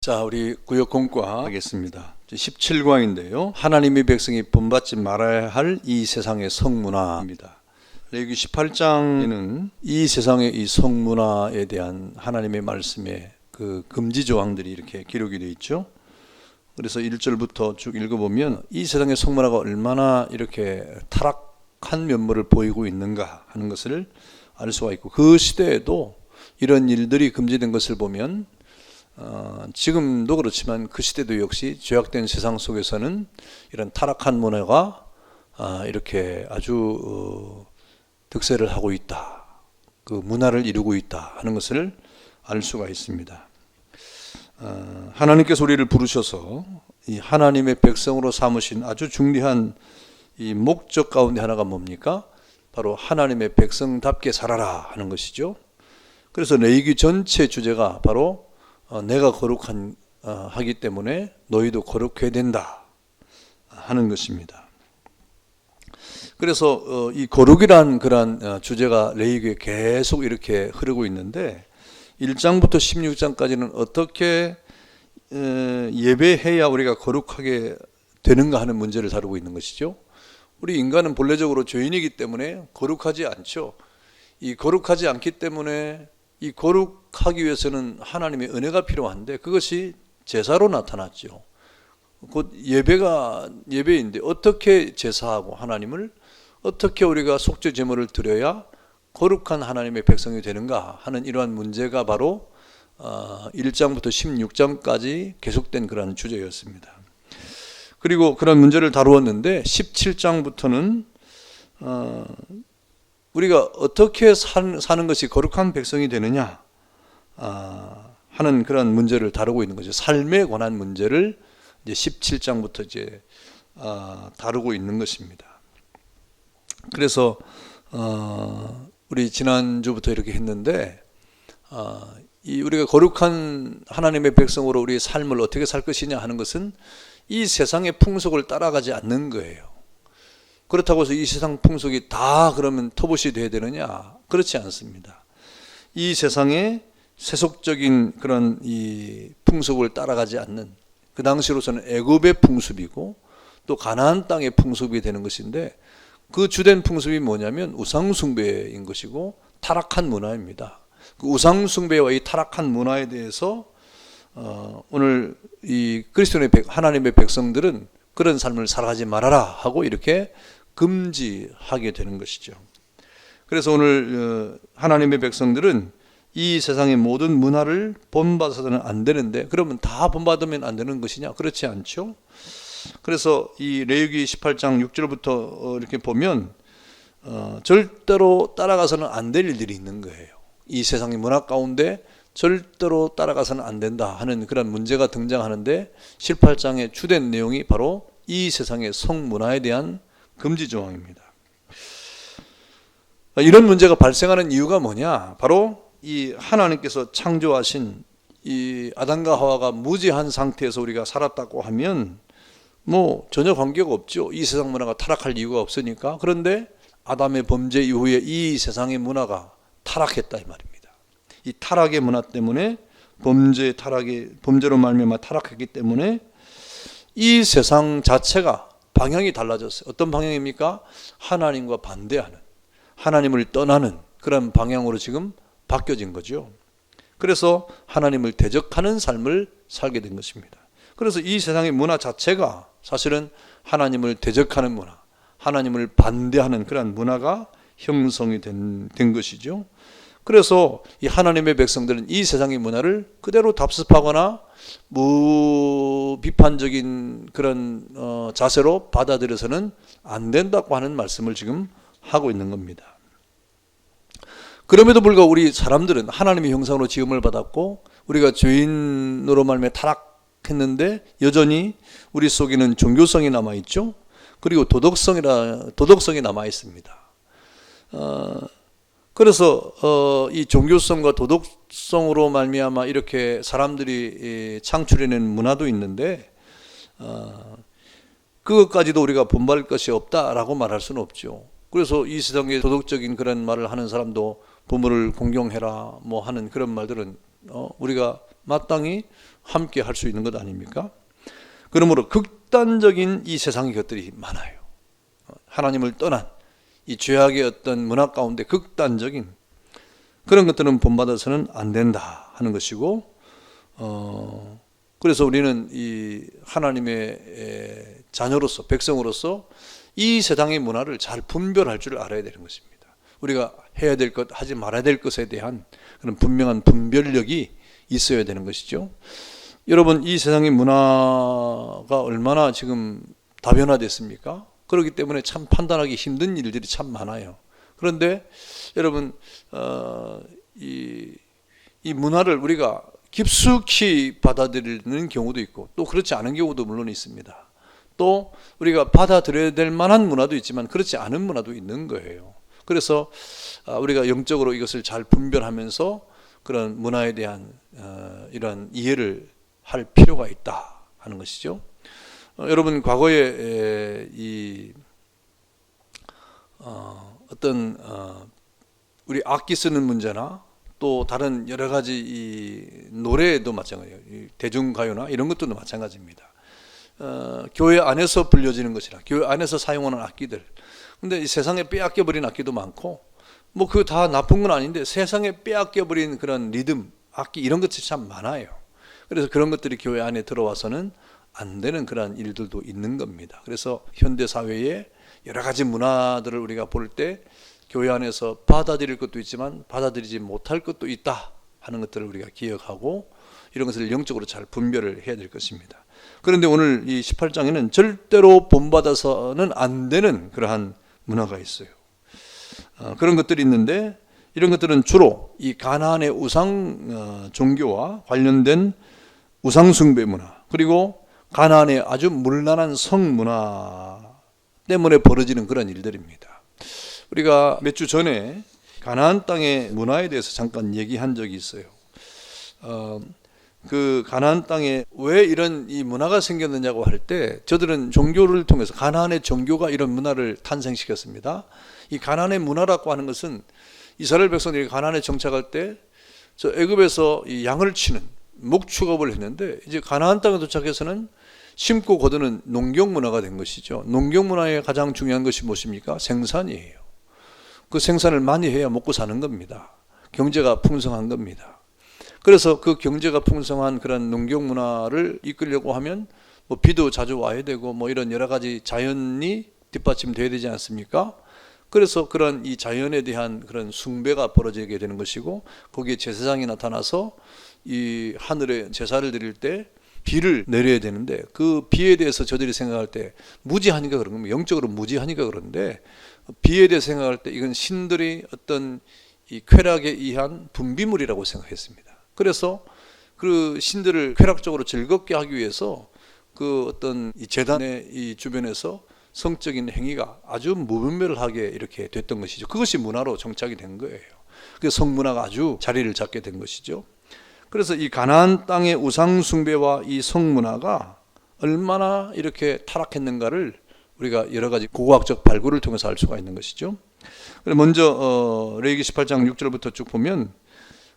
자, 우리 구역 공과 하겠습니다. 17광인데요. 하나님의 백성이 본받지 말아야 할 이 세상의 성문화입니다. 레위기 18장에는 이 세상의 이 성문화에 대한 하나님의 말씀의 그 금지 조항들이 이렇게 기록이 되어 있죠. 그래서 1절부터 쭉 읽어보면 이 세상의 성문화가 얼마나 이렇게 타락한 면모를 보이고 있는가 하는 것을 알 수가 있고, 그 시대에도 이런 일들이 금지된 것을 보면 지금도 그렇지만 그 시대도 역시 죄악된 세상 속에서는 이런 타락한 문화가 이렇게 아주 득세를 하고 있다, 그 문화를 이루고 있다 하는 것을 알 수가 있습니다. 하나님께서 우리를 부르셔서 이 하나님의 백성으로 삼으신 아주 중요한 이 목적 가운데 하나가 뭡니까? 바로 하나님의 백성답게 살아라 하는 것이죠. 그래서 레위기 전체 주제가 바로 내가 하기 때문에 너희도 거룩해야 된다 하는 것입니다. 그래서 이 거룩이란 그런 주제가 레위기에 계속 이렇게 흐르고 있는데 1장부터 16장까지는 어떻게 예배해야 우리가 거룩하게 되는가 하는 문제를 다루고 있는 것이죠. 우리 인간은 본래적으로 죄인이기 때문에 거룩하지 않죠. 이 거룩하지 않기 때문에 이 거룩하기 위해서는 하나님의 은혜가 필요한데 그것이 제사로 나타났죠. 곧 예배인데 어떻게 제사하고 하나님을 어떻게 우리가 속죄 제물을 드려야 거룩한 하나님의 백성이 되는가 하는 이러한 문제가 바로 1장부터 16장까지 계속된 그런 주제였습니다. 그리고 그런 문제를 다루었는데 17장부터는 우리가 어떻게 사는 것이 거룩한 백성이 되느냐 하는 그런 문제를 다루고 있는 거죠. 삶에 관한 문제를 이제 17장부터 이제 다루고 있는 것입니다. 그래서 우리 지난주부터 이렇게 했는데 우리가 거룩한 하나님의 백성으로 우리의 삶을 어떻게 살 것이냐 하는 것은 이 세상의 풍속을 따라가지 않는 거예요. 그렇다고 해서 이 세상 풍속이 다 그러면 터봇이 돼야 되느냐? 그렇지 않습니다. 이 세상의 세속적인 그런 이 풍속을 따라가지 않는, 그 당시로서는 애굽의 풍습이고 또 가나안 땅의 풍습이 되는 것인데, 그 주된 풍습이 뭐냐면 우상숭배인 것이고 타락한 문화입니다. 그 우상숭배와 이 타락한 문화에 대해서 오늘 이 그리스도의 하나님의 백성들은 그런 삶을 살아가지 말아라 하고 이렇게 금지하게 되는 것이죠. 그래서 오늘 하나님의 백성들은 이 세상의 모든 문화를 본받아서는 안 되는데, 그러면 다 본받으면 안 되는 것이냐? 그렇지 않죠. 그래서 이 레위기 18장 6절부터 이렇게 보면 절대로 따라가서는 안 될 일들이 있는 거예요. 이 세상의 문화 가운데 절대로 따라가서는 안 된다 하는 그런 문제가 등장하는데, 18장의 주된 내용이 바로 이 세상의 성문화에 대한 금지 조항입니다. 이런 문제가 발생하는 이유가 뭐냐? 바로 이 하나님께서 창조하신 이 아담과 하와가 무지한 상태에서 우리가 살았다고 하면 뭐 전혀 관계가 없죠. 이 세상 문화가 타락할 이유가 없으니까. 그런데 아담의 범죄 이후에 이 세상의 문화가 타락했다 이 말입니다. 이 타락의 문화 때문에 범죄로 말미암아 타락했기 때문에 이 세상 자체가 방향이 달라졌어요. 어떤 방향입니까? 하나님과 반대하는, 하나님을 떠나는 그런 방향으로 지금 바뀌어진 거죠. 그래서 하나님을 대적하는 삶을 살게 된 것입니다. 그래서 이 세상의 문화 자체가 사실은 하나님을 대적하는 문화, 하나님을 반대하는 그런 문화가 형성이 된 것이죠. 그래서 이 하나님의 백성들은 이 세상의 문화를 그대로 답습하거나 무비판적인 그런 자세로 받아들여서는 안 된다고 하는 말씀을 지금 하고 있는 겁니다. 그럼에도 불구하고 우리 사람들은 하나님의 형상으로 지음을 받았고 우리가 죄인으로 말미암아 타락했는데 여전히 우리 속에는 종교성이 남아있죠. 그리고 도덕성이 남아있습니다. 그래서 이 종교성과 도덕성으로 말미암아 이렇게 사람들이 창출해낸 문화도 있는데 그것까지도 우리가 본받을 것이 없다라고 말할 수는 없죠. 그래서 이 세상에 도덕적인 그런 말을 하는 사람도 부모를 공경해라 뭐 하는 그런 말들은 우리가 마땅히 함께 할 수 있는 것 아닙니까? 그러므로 극단적인 이 세상의 것들이 많아요. 하나님을 떠난 이 죄악의 어떤 문화 가운데 극단적인 그런 것들은 본받아서는 안 된다 하는 것이고, 그래서 우리는 이 하나님의 자녀로서, 백성으로서 이 세상의 문화를 잘 분별할 줄 알아야 되는 것입니다. 우리가 해야 될 것, 하지 말아야 될 것에 대한 그런 분명한 분별력이 있어야 되는 것이죠. 여러분, 이 세상의 문화가 얼마나 지금 다변화됐습니까? 그렇기 때문에 참 판단하기 힘든 일들이 참 많아요. 그런데 여러분, 이 문화를 우리가 깊숙이 받아들이는 경우도 있고 또 그렇지 않은 경우도 물론 있습니다. 또 우리가 받아들여야 될 만한 문화도 있지만 그렇지 않은 문화도 있는 거예요. 그래서 우리가 영적으로 이것을 잘 분별하면서 그런 문화에 대한 이런 이해를 할 필요가 있다 하는 것이죠. 여러분, 과거에 이 어떤 우리 악기 쓰는 문제나 또 다른 여러 가지 이 노래도 마찬가지예요. 이 대중가요나 이런 것도 마찬가지입니다. 교회 안에서 불려지는 것이나 교회 안에서 사용하는 악기들. 근데 이 세상에 빼앗겨 버린 악기도 많고, 뭐 그거 다 나쁜 건 아닌데 세상에 빼앗겨 버린 그런 리듬, 악기 이런 것들이 참 많아요. 그래서 그런 것들이 교회 안에 들어와서는 안 되는 그런 일들도 있는 겁니다. 그래서 현대 사회에 여러 가지 문화들을 우리가 볼 때 교회 안에서 받아들일 것도 있지만 받아들이지 못할 것도 있다 하는 것들을 우리가 기억하고 이런 것을 영적으로 잘 분별을 해야 될 것입니다. 그런데 오늘 이 18장에는 절대로 본받아서는 안 되는 그러한 문화가 있어요. 그런 것들이 있는데 이런 것들은 주로 이 가나안의 우상 종교와 관련된 우상 숭배 문화, 그리고 가나안의 아주 문란한 성 문화 때문에 벌어지는 그런 일들입니다. 우리가 몇 주 전에 가나안 땅의 문화에 대해서 잠깐 얘기한 적이 있어요. 그 가나안 땅에 왜 이런 이 문화가 생겼느냐고 할 때 저들은 종교를 통해서 가나안의 종교가 이런 문화를 탄생시켰습니다. 이 가나안의 문화라고 하는 것은 이스라엘 백성들이 가나안에 정착할 때 저 애굽에서 이 양을 치는 목축업을 했는데 이제 가나안 땅에 도착해서는 심고 거두는 농경 문화가 된 것이죠. 농경 문화의 가장 중요한 것이 무엇입니까? 생산이에요. 그 생산을 많이 해야 먹고 사는 겁니다. 경제가 풍성한 겁니다. 그래서 그 경제가 풍성한 그런 농경 문화를 이끌려고 하면 뭐 비도 자주 와야 되고 뭐 이런 여러 가지 자연이 뒷받침돼야 되지 않습니까? 그래서 그런 이 자연에 대한 그런 숭배가 벌어지게 되는 것이고, 거기에 제사장이 나타나서 이 하늘에 제사를 드릴 때 비를 내려야 되는데 그 비에 대해서 저들이 생각할 때 무지하니까 그런 겁니다. 영적으로 무지하니까 그런데 비에 대해 생각할 때 이건 신들이 어떤 이 쾌락에 의한 분비물이라고 생각했습니다. 그래서 그 신들을 쾌락적으로 즐겁게 하기 위해서 그 어떤 이 제단의 이 주변에서 성적인 행위가 아주 무분별하게 이렇게 됐던 것이죠. 그것이 문화로 정착이 된 거예요. 그 성문화가 아주 자리를 잡게 된 것이죠. 그래서 이 가나안 땅의 우상 숭배와 이 성문화가 얼마나 이렇게 타락했는가를 우리가 여러 가지 고고학적 발굴을 통해서 알 수가 있는 것이죠. 먼저 레위기 18장 6절부터 쭉 보면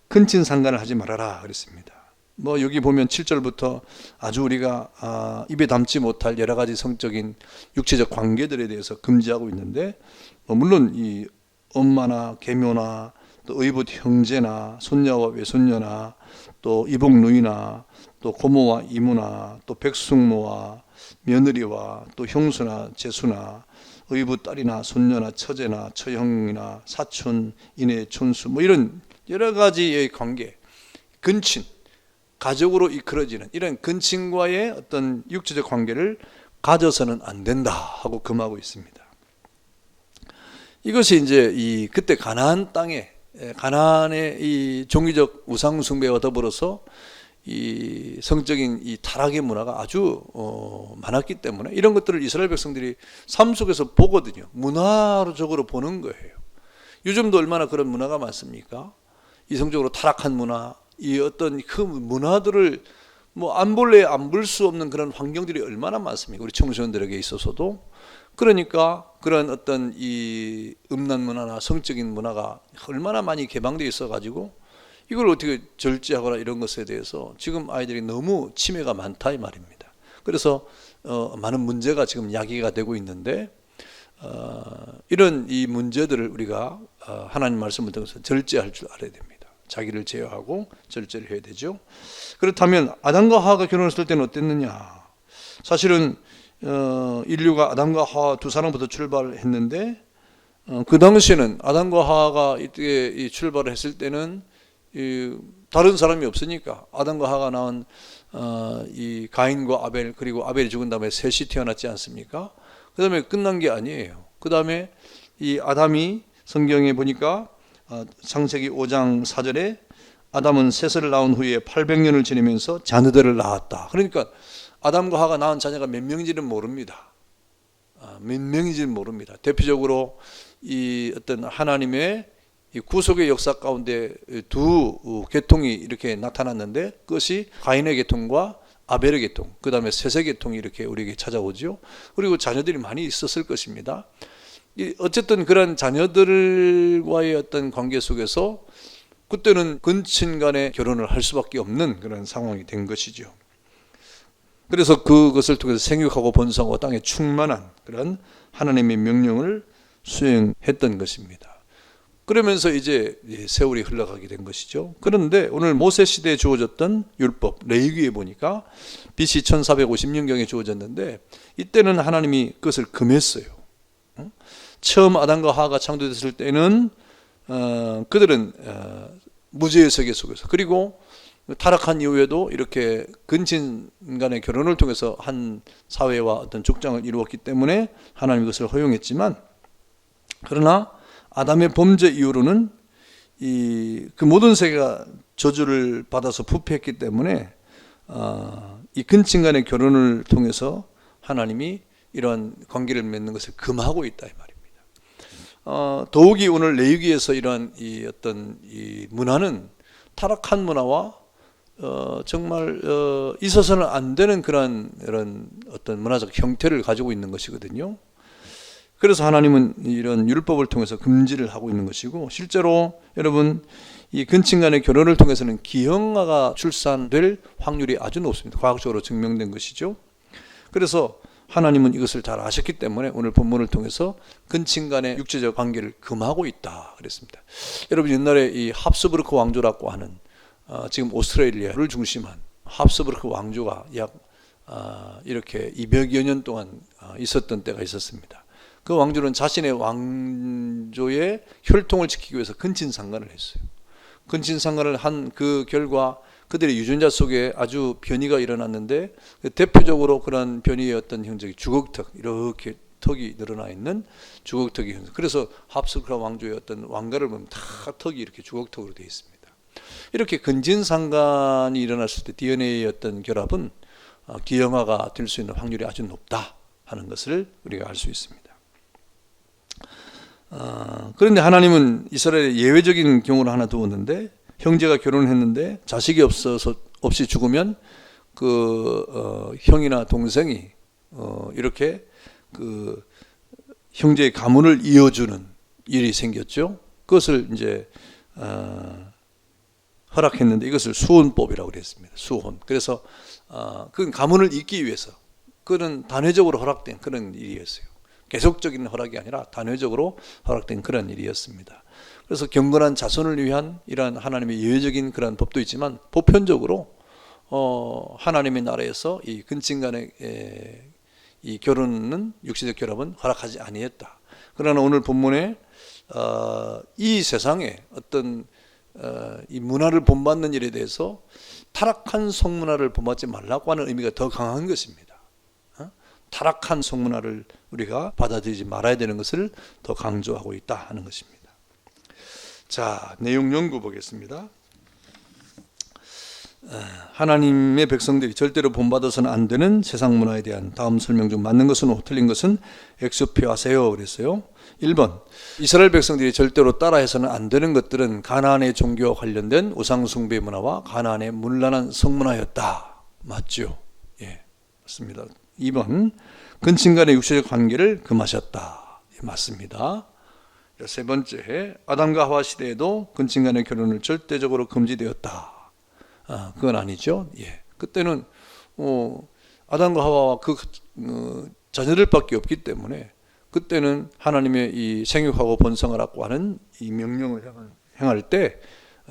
근친 상간을 하지 말아라 그랬습니다. 뭐 여기 보면 7절부터 아주 우리가 입에 담지 못할 여러 가지 성적인 육체적 관계들에 대해서 금지하고 있는데, 물론 이 엄마나 계묘나 또 의붓 형제나 손녀와 외손녀나 또 이복 누이나 또 고모와 이모나 또 백숙모와 며느리와 또 형수나 제수나 의붓 딸이나 손녀나 처제나 처형이나 사촌 이내 촌수 뭐 이런 여러 가지의 관계, 근친, 가족으로 이끌어지는 이런 근친과의 어떤 육체적 관계를 가져서는 안 된다 하고 금하고 있습니다. 이것이 이제 이 그때 가나안 땅에 가나안의 이 종교적 우상 숭배와 더불어서 이 성적인 이 타락의 문화가 아주 많았기 때문에 이런 것들을 이스라엘 백성들이 삶 속에서 보거든요. 문화적으로 보는 거예요. 요즘도 얼마나 그런 문화가 많습니까? 이성적으로 타락한 문화, 이 어떤 그 문화들을 뭐 안 볼래 안 볼 수 없는 그런 환경들이 얼마나 많습니까? 우리 청소년들에게 있어서도. 그러니까 그런 어떤 이 음란 문화나 성적인 문화가 얼마나 많이 개방되어 있어 가지고 이걸 어떻게 절제하거나 이런 것에 대해서 지금 아이들이 너무 침해가 많다 이 말입니다. 그래서 많은 문제가 지금 야기가 되고 있는데 이런 이 문제들을 우리가 하나님 말씀을 통해서 절제할 줄 알아야 됩니다. 자기를 제어하고 절제를 해야 되죠. 그렇다면 아담과 하와가 결혼했을 때는 어땠느냐? 사실은 인류가 아담과 하와 두 사람부터 출발했는데 그 당시에는 아담과 하와가 이때 출발을 했을 때는 다른 사람이 없으니까 아담과 하와가 낳은 이 가인과 아벨, 그리고 아벨이 죽은 다음에 셋이 태어났지 않습니까? 그 다음에 끝난 게 아니에요. 그 다음에 이 아담이 성경에 보니까 창세기 5장 4절에 아담은 셋을 낳은 후에 800년을 지내면서 자녀들을 낳았다. 그러니까 아담과 하와가 낳은 자녀가 몇 명인지는 모릅니다. 몇 명인지는 모릅니다. 대표적으로 이 어떤 하나님의 이 구속의 역사 가운데 두 계통이 이렇게 나타났는데 그것이 가인의 계통과 아벨의 계통, 그 다음에 셋의 계통이 이렇게 우리에게 찾아오죠. 그리고 자녀들이 많이 있었을 것입니다. 어쨌든 그런 자녀들과의 어떤 관계 속에서 그때는 근친 간에 결혼을 할 수밖에 없는 그런 상황이 된 것이죠. 그래서 그것을 통해서 생육하고 번성하고 땅에 충만한 그런 하나님의 명령을 수행했던 것입니다. 그러면서 이제 세월이 흘러가게 된 것이죠. 그런데 오늘 모세 시대에 주어졌던 율법 레위기에 보니까 BC 1450년경에 주어졌는데 이때는 하나님이 그것을 금했어요. 처음 아담과 하와가 창조됐을 때는 그들은 무죄의 세계 속에서, 그리고 타락한 이후에도 이렇게 근친 간의 결혼을 통해서 한 사회와 어떤 족장을 이루었기 때문에 하나님이 그것을 허용했지만, 그러나 아담의 범죄 이후로는 그 모든 세계가 저주를 받아서 부패했기 때문에 이 근친 간의 결혼을 통해서 하나님이 이러한 관계를 맺는 것을 금하고 있다 이 말입니다. 더욱이 오늘 레위기에서 이러한 이 어떤 이 문화는 타락한 문화와 정말 있어서는 안 되는 그런 어떤 문화적 형태를 가지고 있는 것이거든요. 그래서 하나님은 이런 율법을 통해서 금지를 하고 있는 것이고, 실제로 여러분 이 근친 간의 결혼을 통해서는 기형아가 출산될 확률이 아주 높습니다. 과학적으로 증명된 것이죠. 그래서 하나님은 이것을 잘 아셨기 때문에 오늘 본문을 통해서 근친 간의 육체적 관계를 금하고 있다 그랬습니다. 여러분 옛날에 이 합스부르크 왕조라고 하는 지금 오스트레일리아를 중심한 합스부르크 왕조가 약 이렇게 200여 년 동안 있었던 때가 있었습니다. 그 왕조는 자신의 왕조의 혈통을 지키기 위해서 근친상간을 했어요. 근친상간을 한 그 결과 그들의 유전자 속에 아주 변이가 일어났는데, 대표적으로 그런 변이의 어떤 형적이 주걱턱, 이렇게 턱이 늘어나 있는 주걱턱이 형성. 그래서 합스부르크 왕조의 어떤 왕가를 보면 다 턱이 이렇게 주걱턱으로 되어 있습니다. 이렇게 근친상간이 일어났을 때 DNA의 어떤 결합은 기형아가 될 수 있는 확률이 아주 높다 하는 것을 우리가 알 수 있습니다. 그런데 하나님은 이스라엘의 예외적인 경우를 하나 두었는데, 형제가 결혼했는데 자식이 없이 죽으면 그 형이나 동생이 이렇게 그 형제의 가문을 이어주는 일이 생겼죠. 그것을 이제 허락했는데 이것을 수혼법이라고 그랬습니다. 수혼. 그래서 그 가문을 잇기 위해서 그는 단회적으로 허락된 그런 일이었어요. 계속적인 허락이 아니라 단회적으로 허락된 그런 일이었습니다. 그래서 경건한 자손을 위한 이러한 하나님의 예외적인 그런 법도 있지만, 보편적으로 하나님의 나라에서 이 근친 간의 이 결혼은, 육체적 결합은 허락하지 아니했다. 그러나 오늘 본문에 이 세상에 어떤 이 문화를 본받는 일에 대해서 타락한 성문화를 본받지 말라고 하는 의미가 더 강한 것입니다. 타락한 성문화를 우리가 받아들이지 말아야 되는 것을 더 강조하고 있다 하는 것입니다. 자, 내용 연구 보겠습니다. 하나님의 백성들이 절대로 본받아서는 안 되는 세상 문화에 대한 다음 설명 중 맞는 것은 틀린 것은 엑스표하세요 그랬어요. 1번, 이스라엘 백성들이 절대로 따라해서는 안 되는 것들은 가나안의 종교와 관련된 우상숭배 문화와 가나안의 문란한 성문화였다. 맞죠? 예, 맞습니다. 2번, 근친 간의 육체적 관계를 금하셨다. 예, 맞습니다. 세 번째, 아담과 하와 시대에도 근친간의 결혼을 절대적으로 금지되었다. 그건 아니죠. 예. 그때는 아담과 하와와 그 자녀들밖에 없기 때문에 그때는 하나님의 이 생육하고 번성을 하고 하는 이 명령을 행할 때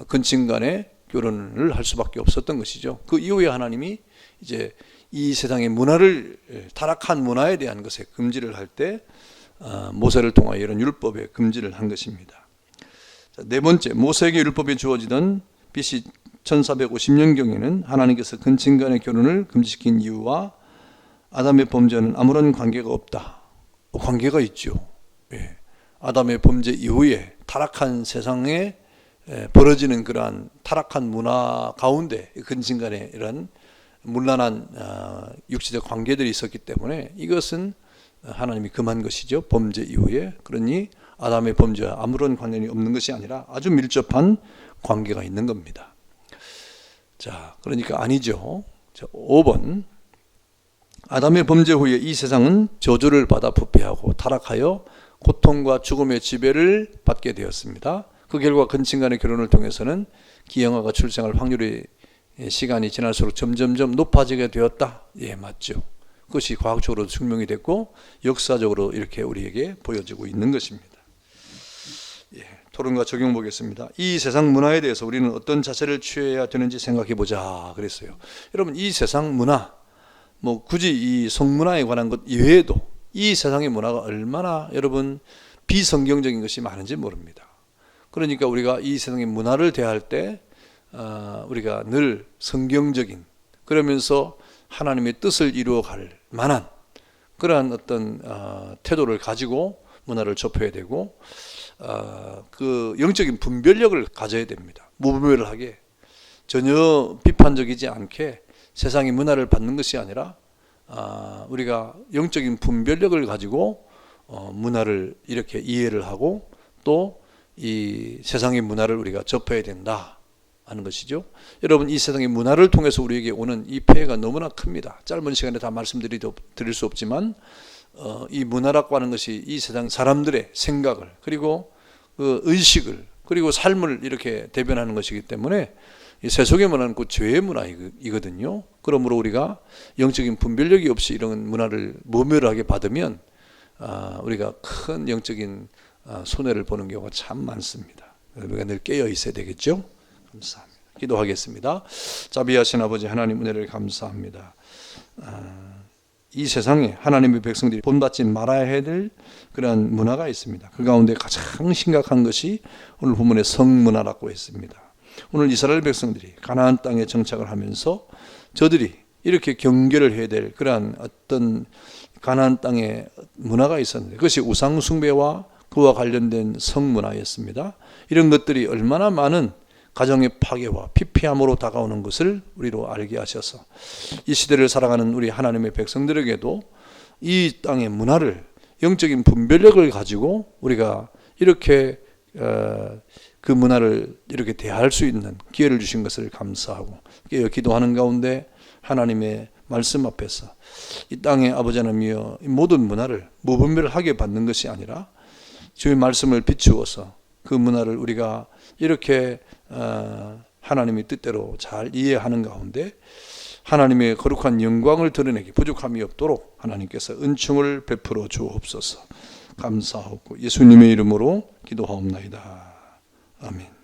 근친간의 결혼을 할 수밖에 없었던 것이죠. 그 이후에 하나님이 이제 이 세상의 문화를, 타락한 문화에 대한 것에 금지를 할 때 모세를 통하여 이런 율법에 금지를 한 것입니다. 자, 네 번째, 모세에게 율법이 주어지던 BC 1450년경에는 하나님께서 근친간의 결혼을 금지시킨 이유와 아담의 범죄는 아무런 관계가 없다. 관계가 있죠. 예. 아담의 범죄 이후에 타락한 세상에 벌어지는 그러한 타락한 문화 가운데 근친간에 이런 문란한 육체적 관계들이 있었기 때문에 이것은 하나님이 금한 것이죠. 범죄 이후에. 그러니 아담의 범죄와 아무런 관련이 없는 것이 아니라 아주 밀접한 관계가 있는 겁니다. 자, 그러니까 아니죠. 자, 5번. 아담의 범죄 후에 이 세상은 저주를 받아 부패하고 타락하여 고통과 죽음의 지배를 받게 되었습니다. 그 결과 근친간의 결혼을 통해서는 기형아가 출생할 확률이 시간이 지날수록 점점점 높아지게 되었다. 예, 맞죠. 그것이 과학적으로 증명이 됐고 역사적으로 이렇게 우리에게 보여지고 있는 것입니다. 예, 토론과 적용 보겠습니다. 이 세상 문화에 대해서 우리는 어떤 자세를 취해야 되는지 생각해 보자 그랬어요. 여러분, 이 세상 문화, 굳이 이 성문화에 관한 것 이외에도 이 세상의 문화가 얼마나 여러분 비성경적인 것이 많은지 모릅니다. 그러니까 우리가 이 세상의 문화를 대할 때 우리가 늘 성경적인, 그러면서 하나님의 뜻을 이루어갈 만한 그러한 어떤 태도를 가지고 문화를 접해야 되고 그 영적인 분별력을 가져야 됩니다. 무분별하게 전혀 비판적이지 않게 세상의 문화를 받는 것이 아니라 우리가 영적인 분별력을 가지고 문화를 이렇게 이해를 하고 또 이 세상의 문화를 우리가 접해야 된다 하는 것이죠. 여러분, 이 세상의 문화를 통해서 우리에게 오는 이 폐해가 너무나 큽니다. 짧은 시간에 다 말씀드릴 수 없지만 이 문화라고 하는 것이 이 세상 사람들의 생각을, 그리고 그 의식을, 그리고 삶을 이렇게 대변하는 것이기 때문에 이 세속의 문화는 그 죄의 문화이거든요. 그러므로 우리가 영적인 분별력이 없이 이런 문화를 모멸하게 받으면 우리가 큰 영적인 손해를 보는 경우가 참 많습니다. 우리가 늘 깨어 있어야 되겠죠. 감사합니다. 기도하겠습니다. 자비하신 아버지 하나님, 은혜를 감사합니다. 이 세상에 하나님의 백성들이 본받지 말아야 될 그런 문화가 있습니다. 그 가운데 가장 심각한 것이 오늘 본문의 성문화라고 했습니다. 오늘 이스라엘 백성들이 가나안 땅에 정착을 하면서 저들이 이렇게 경계를 해야 될 그러한 어떤 가나안 땅의 문화가 있었는데 그것이 우상 숭배와 그와 관련된 성문화였습니다. 이런 것들이 얼마나 많은 가정의 파괴와 피폐함으로 다가오는 것을 우리로 알게 하셔서 이 시대를 살아가는 우리 하나님의 백성들에게도 이 땅의 문화를, 영적인 분별력을 가지고 우리가 이렇게 그 문화를 이렇게 대할 수 있는 기회를 주신 것을 감사하고 깨어 기도하는 가운데 하나님의 말씀 앞에서 이 땅의 아버지 하나님이여, 모든 문화를 무분별하게 받는 것이 아니라 주의 말씀을 비추어서 그 문화를 우리가 이렇게 하나님의 뜻대로 잘 이해하는 가운데 하나님의 거룩한 영광을 드러내기 부족함이 없도록 하나님께서 은총을 베풀어 주옵소서. 감사하고 예수님의 이름으로 기도하옵나이다. 아멘.